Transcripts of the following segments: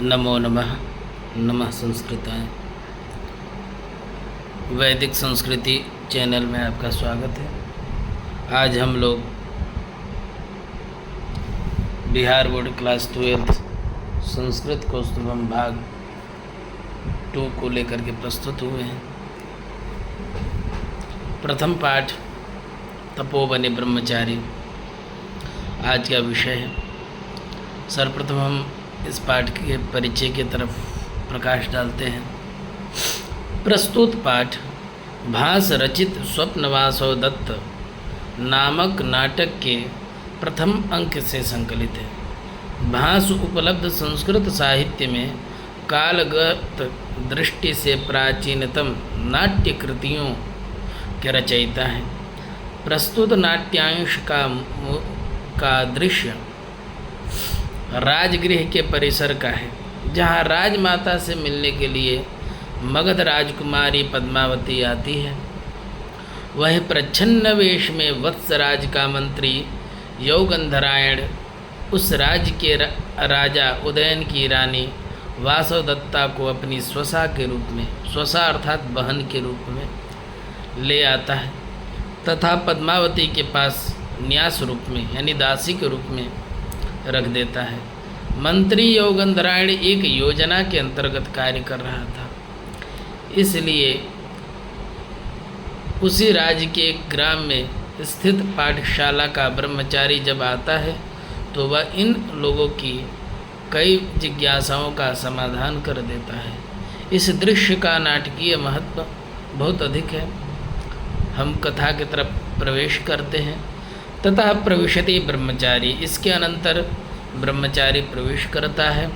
नमो नमः। नमः संस्कृताय। वैदिक संस्कृति चैनल में आपका स्वागत है। आज हम लोग बिहार बोर्ड क्लास 12 संस्कृत कौस्तुभम भाग 2 को लेकर के प्रस्तुत हुए हैं। प्रथम पाठ तपोवने ब्रह्मचारी आज का विषय है। सर्वप्रथम हम इस पाठ के परिचय की तरफ प्रकाश डालते हैं। प्रस्तुत पाठ भास रचित स्वप्नवासव दत्त नामक नाटक के प्रथम अंक से संकलित है। भास उपलब्ध संस्कृत साहित्य में कालगत दृष्टि से प्राचीनतम नाट्य कृतियों के रचयिता है। प्रस्तुत नाट्यांश का दृश्य राजगृह के परिसर का है, जहाँ राजमाता से मिलने के लिए मगध राजकुमारी पद्मावती आती है। वह प्रच्छन्न वेश में वत्सराज का मंत्री योगंधरायण उस राज्य के राजा उदयन की रानी वासवदत्ता को अपनी स्वसा के रूप में, स्वसा अर्थात बहन के रूप में ले आता है तथा पद्मावती के पास न्यास रूप में यानी दासी के रूप में रख देता है। मंत्री योगंधरायण एक योजना के अंतर्गत कार्य कर रहा था, इसलिए उसी राज्य के एक ग्राम में स्थित पाठशाला का ब्रह्मचारी जब आता है तो वह इन लोगों की कई जिज्ञासाओं का समाधान कर देता है। इस दृश्य का नाटकीय महत्व बहुत अधिक है। हम कथा की तरफ प्रवेश करते हैं। तथा प्रविशति ब्रह्मचारी, इसके अनंतर ब्रह्मचारी प्रवेश करता है।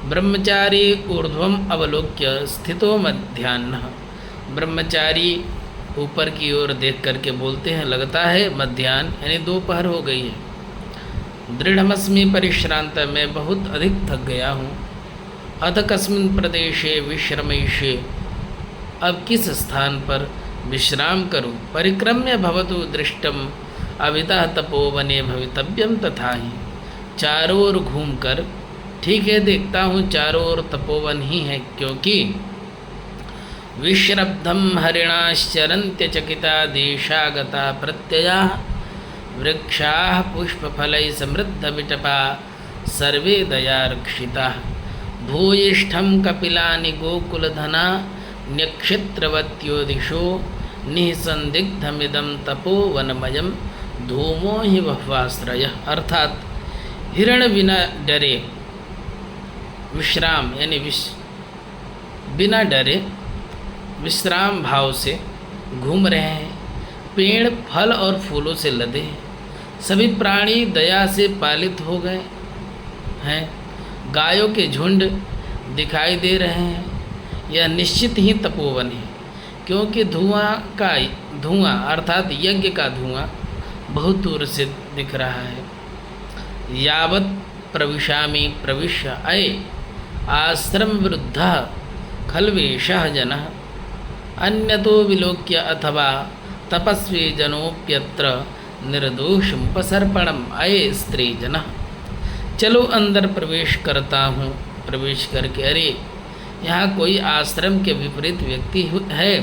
ब्रह्मचारी ऊर्ध्वम अवलोक्य स्थितो मध्याह्न, ब्रह्मचारी ऊपर की ओर देख करके बोलते हैं, लगता है मध्याह्न यानी दोपहर हो गई है। दृढ़मस्मि परिश्रांत, मैं बहुत अधिक थक गया हूँ। अथ कस्मिन् प्रदेशे विश्रमेशे, अब किस स्थान पर विश्राम करूँ। परिक्रम्य भवतु दृष्टम अवितः तपोवने भवितव्यम तथा ही, चारों ओर घूमकर, ठीक है देखता हूँ चारों ओर तपोवन ही है, क्योंकि विश्रब्धम हरिणाश्चरन्त्य चकिता देशागता प्रत्यया वृक्षाः पुष्पफलैः समृद्ध विटपा सर्वे दयारक्षिता भूयिष्ठम कपिलानि गोकुलधना न्यक्षत्रवत्यो दिशो निःसंदिग्धमिदं तपोवनमयम् धूमो ही बह्वाश्रय, अर्थात हिरण बिना डरे विश्राम यानी बिना डरे विश्राम भाव से घूम रहे हैं। पेड़ फल और फूलों से लदे हैं। सभी प्राणी दया से पालित हो गए हैं। गायों के झुंड दिखाई दे रहे हैं। यह निश्चित ही तपोवन है, क्योंकि धुआं अर्थात यज्ञ का धुआं बहुत दूर से दिख रहा है। यावत् प्रविशामि प्रविश्य अये आश्रम वृद्धः खल्वेशः जनः अन्यतो विलोक्य अथवा तपस्वी जनोप्यत्र निर्दोषमुपसर्पणम् अये स्त्री जनः। चलो अंदर प्रवेश करता हूँ। प्रवेश करके, अरे यहाँ कोई आश्रम के विपरीत व्यक्ति है,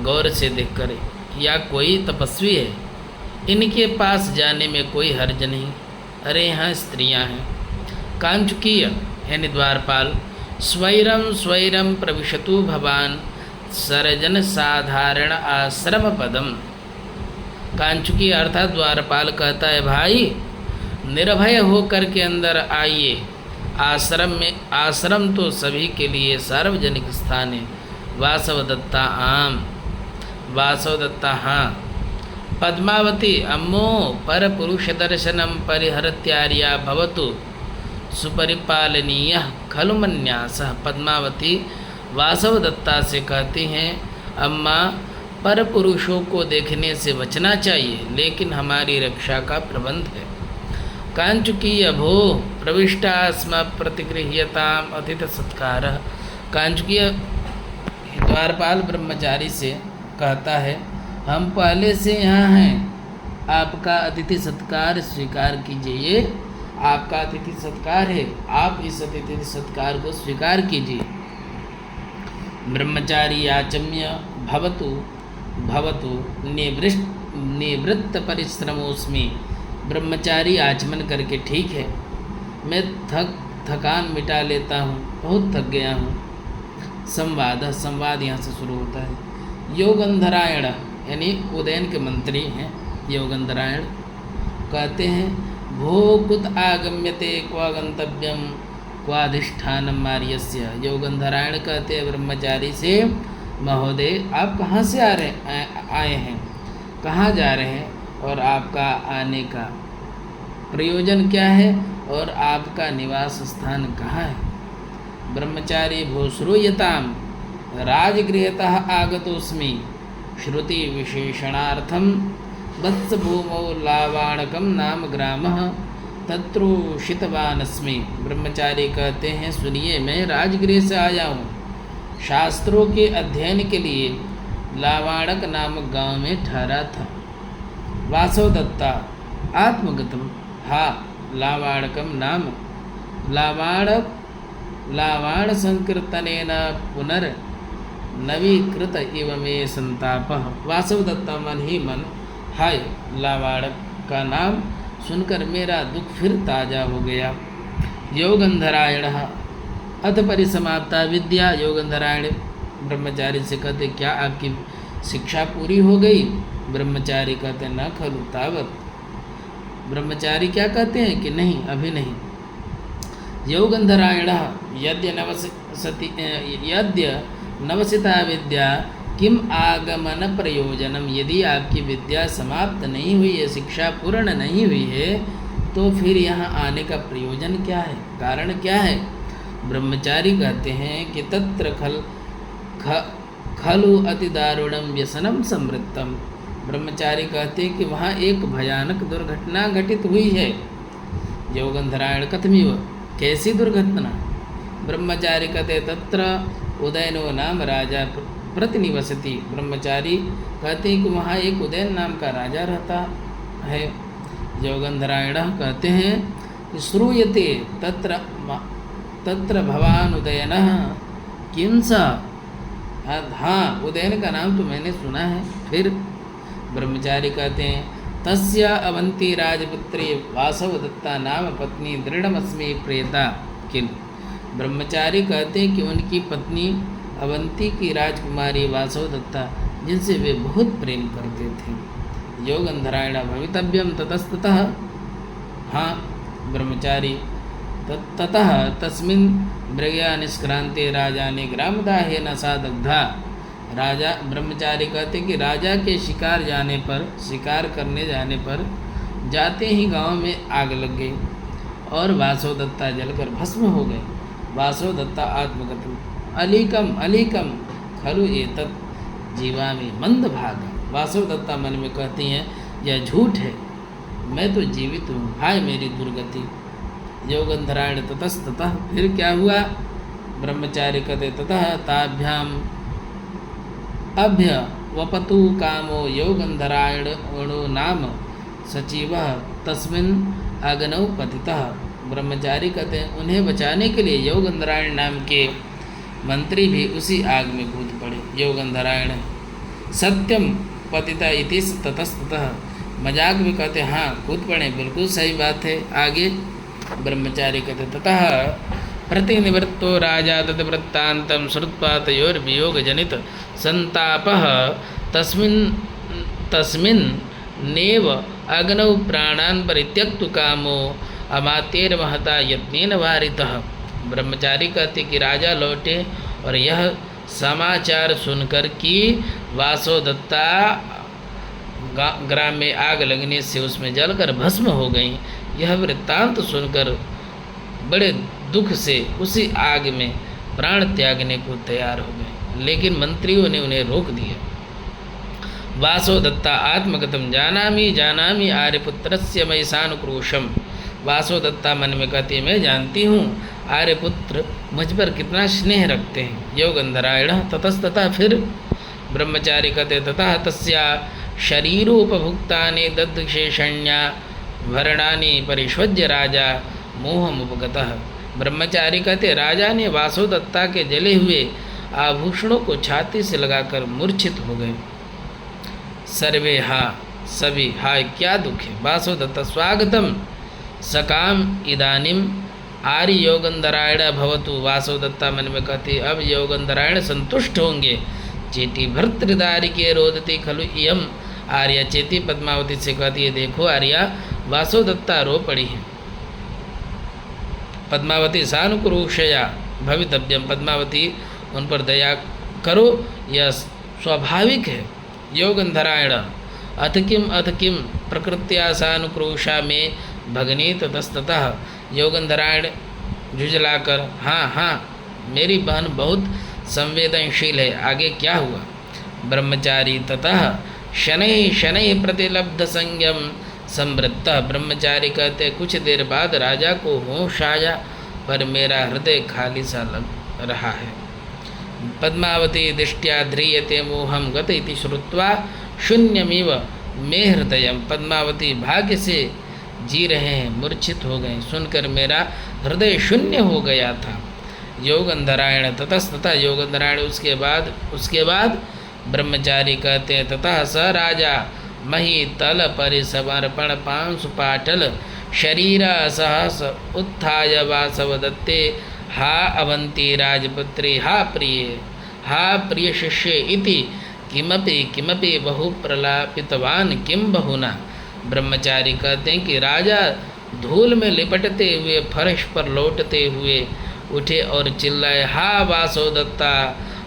गौर से देखकर, या कोई तपस्वी है, इनके पास जाने में कोई हर्ज नहीं। अरे यहाँ स्त्रियाँ हैं। कांचुकीय यानी द्वारपाल, स्वैरम स्वैरम प्रविशतु भवान सरजन साधारण आश्रम पदम। कांचुकीय अर्थात द्वारपाल कहता है, भाई निर्भय होकर के अंदर आइए। आश्रम तो सभी के लिए सार्वजनिक स्थान है। वासवदत्ता आम, वासवदत्ता हाँ। पद्मावती अम्मो पर पुरुष दर्शनम परिहरत्यार्या भवतु सुपरिपालनीय खलु मन्यासः। पद्मावती वासवदत्ता से कहती हैं, अम्मा पर पुरुषों को देखने से बचना चाहिए, लेकिन हमारी रक्षा का प्रबंध है। कांचुकीय भो प्रविष्टा स्म प्रतिगृह्यताम अतिथि सत्कार। कांचुकीय द्वारपाल ब्रह्मचारी से कहता है, हम पहले से यहाँ हैं, आपका अतिथि सत्कार स्वीकार कीजिए। आपका अतिथि सत्कार है, आप इस अतिथि सत्कार को स्वीकार कीजिए। ब्रह्मचारी आचम्य भवतु भवतु निवृत्त परिश्रमोस्मि। ब्रह्मचारी आचमन करके ठीक है, मैं थकान मिटा लेता हूँ, बहुत थक गया हूँ। संवाद यहाँ से शुरू होता है। योगंधरायण यानी उदयन के मंत्री हैं योगंधरायण, कहते हैं भो कुत आगम्यते क्व गंतव्यम क्वाधिष्ठानम आर्यस्य। योगंधरायण कहते हैं ब्रह्मचारी से, महोदय आप कहाँ से आए हैं, कहाँ जा रहे हैं और आपका आने का प्रयोजन क्या है और आपका निवास स्थान कहाँ है। ब्रह्मचारी भो श्रूयताम राजगृहतः आगतोस्मि श्रुति विशेषणार्थम वत्सभूमौ लावाणकम नाम ग्रामः तत्रोषितवानस्मि। ब्रह्मचारी कहते हैं सुनिए, मैं राजगृह से आया हूँ, शास्त्रों के अध्ययन के लिए लावाणक नामक गांव में ठहरा था। वासव दत्ता आत्मगतम हा लावाणकम नाम लावाण संकीर्तनेन पुनर्नवीकृत इव मे संतापः। वासव दत्ता मन ही मन, हाय लावाणक का नाम सुनकर मेरा दुख फिर ताजा हो गया। योगंधरायण अथ परिसमाप्ता विद्या। योगंधरायण ब्रह्मचारी से कहते, क्या आपकी शिक्षा पूरी हो गई। ब्रह्मचारी कहते न खलु तावत। ब्रह्मचारी क्या कहते हैं कि नहीं, अभी नहीं। योगंधरायण यद्य नवसिता विद्या किम आगमन प्रयोजनम। यदि आपकी विद्या समाप्त नहीं हुई है, शिक्षा पूर्ण नहीं हुई है, तो फिर यहाँ आने का प्रयोजन क्या है, कारण क्या है। ब्रह्मचारी कहते हैं कि तत्र खलु अति दारुणम व्यसनम समृद्धम। ब्रह्मचारी कहते हैं कि वहाँ एक भयानक दुर्घटना घटित हुई है। योगंधरायण कथमिव, कैसी दुर्घटना। ब्रह्मचारी कहते तत्र उदयनो नाम राजा प्रतिनिवसति। ब्रह्मचारी कहते हैं कि वहाँ एक उदयन नाम का राजा रहता है। योगंधरायण कहते हैं कि श्रूयते तत्र भवान उदयनः किंस। हाँ, उदयन का नाम तो मैंने सुना है। फिर ब्रह्मचारी कहते हैं तस्य अवंती राजपुत्री वासवदत्ता नाम पत्नी दृढ़मस्मि प्रेता किल। ब्रह्मचारी कहते हैं कि उनकी पत्नी अवंती की राजकुमारी वासवदत्ता, जिनसे वे बहुत प्रेम करते थे। योगंधरायण भवितव्यम ततस्ततः। हाँ, ब्रह्मचारी ततः तस्मिन् मृगया निष्क्रांते राजा ने ग्रामदाहे न सा दग्धा। राजा ब्रह्मचारी कहते कि राजा के शिकार करने जाने पर जाते ही गांव में आग लग गई और वासवदत्ता जलकर भस्म हो गए। वासवदत्ता आत्मगतम अलीकम अलीकम खलु एतत् जीवामि मंद भाग। वासवदत्ता मन में कहती हैं यह झूठ है, मैं तो जीवित हूँ, हाय मेरी दुर्गति। योगंधरायण ततस्ततः। फिर क्या हुआ। ब्रह्मचारी कहते ततः ताभ्याम अभ्य वपतु कामो योगंधरायणो नाम सचिवः तस्मिन् अग्नौ पतितः। ब्रह्मचारी कहते हैं उन्हें बचाने के लिए योगंधरायण नाम के मंत्री भी उसी आग में कूद पड़े। योगंधरायण सत्यम पतिता इति ततस्ततः। मजाक में कहते हाँ कूद पड़े, बिल्कुल सही बात है। आगे ब्रह्मचारी कहते ततः प्रतिनिवृत्तो राजा तद्वृत्तान्तं श्रुत्वा तयोर्वियोगजनित संतापः तस्मिन् नेव अग्नौ प्राणान् परित्यक्तु कामो अमात्यैर्महता यत्नेन वारितः। ब्रह्मचारी कहते कि राजा लौटे और यह समाचार सुनकर कि वासवदत्ता ग्राम में आग लगने से उसमें जलकर भस्म हो गई, यह वृत्तांत सुनकर बड़े दुख से उसी आग में प्राण त्यागने को तैयार हो गए, लेकिन मंत्रियों ने उन्हें रोक दिया। वासवदत्ता आत्मगतम जानामि जानामि आर्यपुत्रस्य मयिसानुक्रोशम। वासवदत्ता मन में कहती मैं जानती हूँ आर्यपुत्र मुझ पर कितना स्नेह रखते हैं। योगंधरायण ततस्ततः। फिर ब्रह्मचारी कहते ततः तस्या शरीरोपभुक्तानि दद्धशेषण्या वर्णानि परिष्वज्य राजा मोहमुपगतः। ब्रह्मचारी कहते राजा ने वासुदत्ता के जले हुए आभूषणों को छाती से लगाकर मूर्छित हो गए। सर्वे हा, सभी हाय क्या दुख है। वासुदत्ता स्वागतम सकाम इदानीम आर्य योगंधरायण भवतु। वासुदत्ता मन में कहती अब योगंधरायण संतुष्ट होंगे। चेती भर्तृदारी के रोदती खलु इयम। आर्या चेती पद्मावती से कहती है देखो आर्या वासुदत्ता रो पड़ी है। पद्मावती सानुक्रोशया भवितव्यम। पद्मावती उन पर दया करो, यह स्वाभाविक है। योगंधरायण अथ किम प्रकृत्या सानुक्रोशा में भगनी ततस्ततः। योगंधरायण झुझलाकर हाँ हाँ मेरी बहन बहुत संवेदनशील है। आगे क्या हुआ। ब्रह्मचारी ततः शनै शनै प्रतिलब्ध संयम समृद्ध। ब्रह्मचारी कहते कुछ देर बाद राजा को होश आया, पर मेरा हृदय खाली सा लग रहा है। पद्मावती दृष्टिया ध्रियते मोहम गत इति श्रुत्वा शून्यमिव मे हृदय। पद्मावती भाग्य से जी रहे हैं, मूर्छित हो गए, सुनकर मेरा हृदय शून्य हो गया था। योगंधरायण ततस्ततः। योगंधरायण उसके बाद ब्रह्मचारी कहते हैं ततः स राजा मही तल परिसमर्पण पांशु पाटल शरीर सहस उत्थाय वासवदत्ते हा अवंती राजपुत्री हा प्रिय शिष्य इति किमपि किमपि बहु प्रलापितवान किम बहुना। ब्रह्मचारी कहते हैं कि राजा धूल में लिपटते हुए फर्श पर लौटते हुए उठे और चिल्लाए हा वासुदत्ता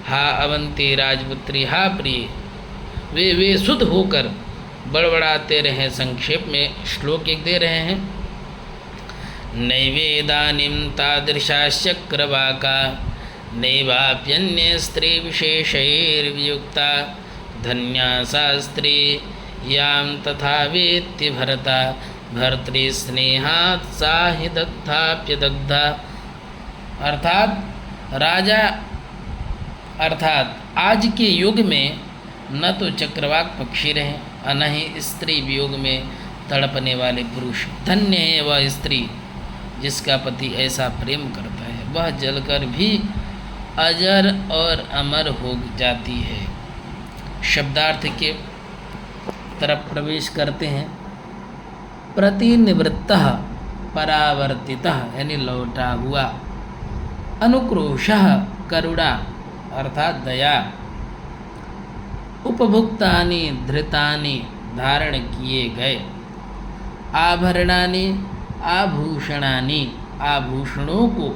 हा अवंती राजपुत्री हा प्रिय। वे शुद्ध होकर बड़बड़ाते रहे। संक्षेप में श्लोक एक दे रहे हैं। नैवेदानीं तादृशाश्चक्रवाका नैवाप्यन्य स्त्री विशेषैर्वियुक्ता धन्या सा स्त्री यां तथा वेत्ति भरता भर्तृस्नेहात् सा हि दग्धाप्यदग्धा। अर्थात आज के युग में न तो चक्रवाक पक्षी रहे और न ही स्त्री वियोग में तड़पने वाले पुरुष। धन्य है वह स्त्री जिसका पति ऐसा प्रेम करता है, वह जलकर भी अजर और अमर हो जाती है। शब्दार्थ के तरफ प्रवेश करते हैं। प्रतिनिवृत्तः परावर्तितः यानी लौटा हुआ। अनुक्रोशः करुणा अर्थात दया। उपभुक्तानि धृतानि धारण किए गए। आभरणानि आभूषणानि आभूषणों को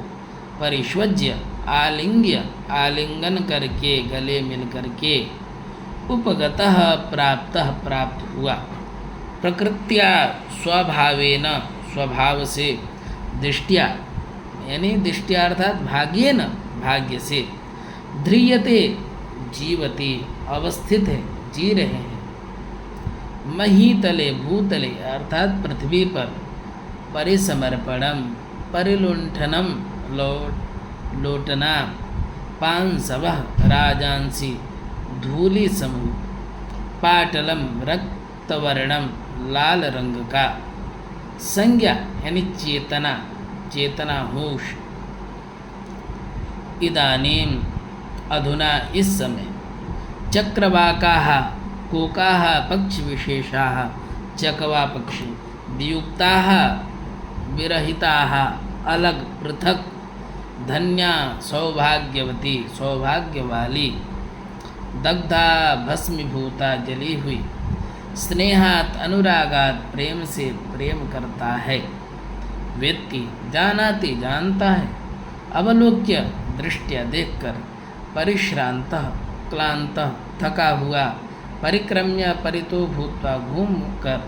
परिष्वज्य आलिंगन करके गले मिल करके उपगतः प्राप्त हुआ। प्रकृत्या स्वभावेन स्वभाव से दृष्टिया यानी दृष्टिया अर्थात भाग्येन भाग्य से ध्रियते जीवति अवस्थित है जी रहे हैं। महीतले भूतले अर्थात पृथ्वी पर परिसमर्पणम परिलुंठनम लोटना पांसवः राजांसी धूलि समूह पाटलम रक्तवर्णम लाल रंग का। संज्ञा यानी चेतना होश। इदानीम अधुना इस समय। चक्रवाकाः कोकाः पक्ष विशेषाः चकवा पक्षी वियुक्ताः विरहिताः अलग पृथक धन्या सौभाग्यवती सौभाग्य वाली दग्धा भस्मीभूता जली हुई स्नेहात अनुरागात प्रेम से प्रेम करता है। व्यक्ति जानाति जानता है। अवलोक्य दृष्टिया देखकर परिश्रांत क्लांत थका हुआ परिक्रम्य परितो भूत्वा घूम कर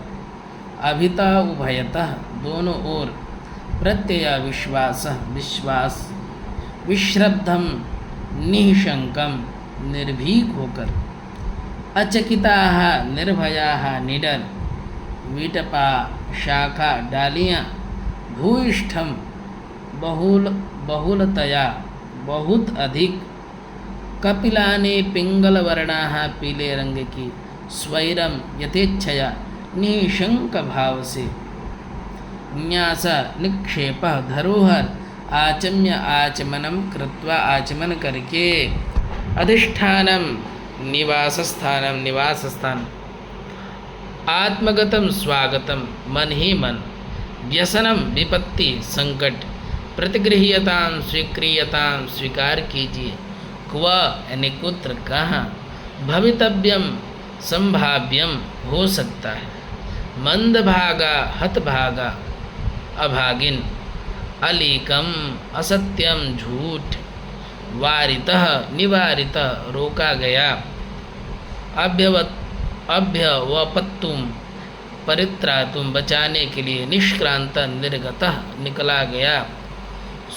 अभिता उभयतः दोनों ओर प्रत्यय विश्वास विश्रब्धम निःशंकम निर्भीक होकर अचकिताः निर्भयाः निडर विटपा शाखा डालियाँ भूयिष्ठम बहुलतया बहुत अधिक कपिलाने पिंगलवर्णाः पीले रंग की स्वैरम यथेच्छया निशंक भाव से न्यास निक्षेप धरोहर आचम्य आचमनम कृत्वा आचमन करके अधिष्ठानम निवास स्थान आत्मगतम स्वागतम मन ही मन व्यसनम विपत्ति संकट प्रतिगृह्यताम स्वीक्रियताम स्वीकार कीजिए क्व यानी कुत्र कहाँ भवितव्यम संभाव्यम हो सकता है मंदभागा हतभागा अभागिन अलीकम असत्यम झूठ वारितः निवारितः रोका गया अभ्यवपत्तुम परित्रातुम बचाने के लिए निष्क्रांत निर्गतः निकला गया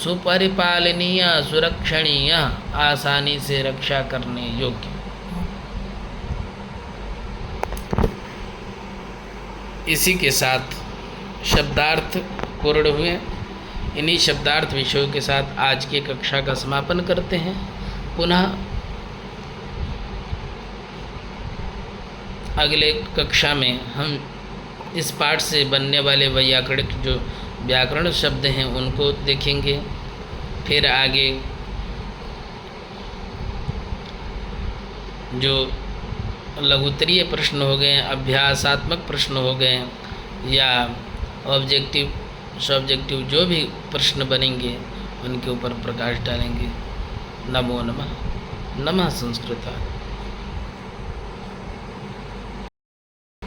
सुपरिपालनीय सुरक्षणीय आसानी से रक्षा करने योग्य। इसी के साथ शब्दार्थ पूर्ण हुए। इन्हीं शब्दार्थ विषयों के साथ आज की कक्षा का समापन करते हैं। पुनः अगले कक्षा में हम इस पाठ से बनने वाले वैयाकरणिक जो व्याकरण शब्द हैं उनको देखेंगे। फिर आगे जो लघुत्तरीय प्रश्न हो गए, अभ्यासात्मक प्रश्न हो गए या ऑब्जेक्टिव सब्जेक्टिव जो भी प्रश्न बनेंगे उनके ऊपर प्रकाश डालेंगे। नमो नमः। नमः संस्कृताय।